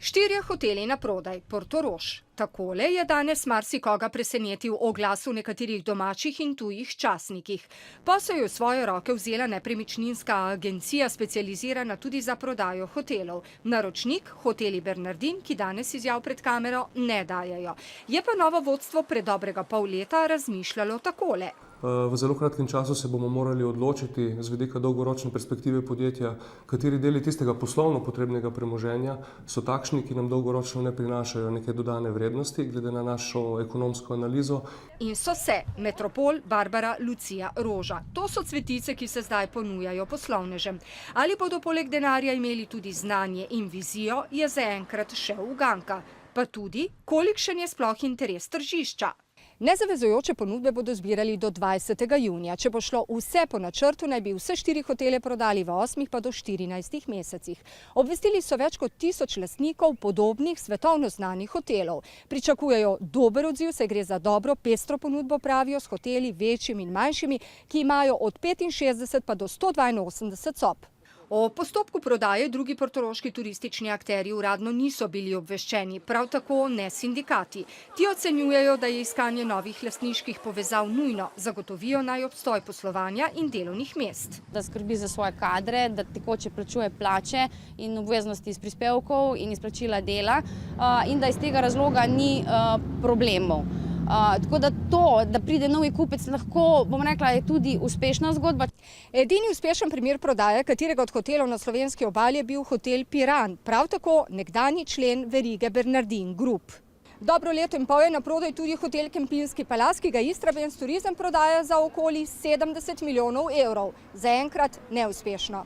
4 hoteli na prodaj, Portorož. Takole je danes marsikoga presenetil oglas v nekaterih domačih in tujih časnikih. Posel je v svoje roke vzela nepremičninska agencija, specializirana tudi za prodajo hotelov. Naročnik, hoteli Bernardin, ki danes izjav pred kamero ne dajejo. Je pa novo vodstvo pred dobrega pol leta razmišljalo takole. V zelo kratkem času se bomo morali odločiti z vidika dolgoročne perspektive podjetja, kateri deli tistega poslovno potrebnega premoženja so takšni, ki nam dolgoročno ne prinašajo neke dodane vrednosti, glede na našo ekonomsko analizo. In so se Metropol, Barbara, Lucija, Roža. To so cvetice, ki se zdaj ponujajo poslovnežem. Ali bodo poleg denarja imeli tudi znanje in vizijo, je zaenkrat še uganka. Pa tudi, kolikšen je sploh interes tržišča. Nezavezujoče ponudbe bodo zbirali do 20. junija. Če bo šlo vse po načrtu, naj bi vse 4 hotele prodali v 8 pa do 14 mesecih. Obvestili so več kot 1000 lastnikov podobnih svetovno znanih hotelov. Pričakujejo dober odziv, saj gre za dobro pestro ponudbo, pravijo, s hoteli večjimi in manjšimi, ki imajo od 65 pa do 182 sob. O postopku prodaje drugi portoroški turistični akterji uradno niso bili obveščeni, prav tako ne sindikati. Ti ocenjujejo, da je iskanje novih lastniških povezav nujno, zagotovijo naj obstoj poslovanja in delovnih mest. Da skrbi za svoje kadre, da tekoče plačuje plače in obveznosti iz prispevkov in izplačila dela in da iz tega razloga ni problemov. Tako da to, da pride novi kupec, lahko, bom rekla, je tudi uspešna zgodba. Edini uspešen primer prodaje katerega od hotelov na slovenski obali je bil hotel Piran, prav tako nekdanji člen verige Bernardin Group. Dobro leto in pol je na prodaj tudi hotel Kempinski Palace, ki ga Istrabenz Turizem prodaja za okoli 70 milijonov evrov. Zaenkrat neuspešno.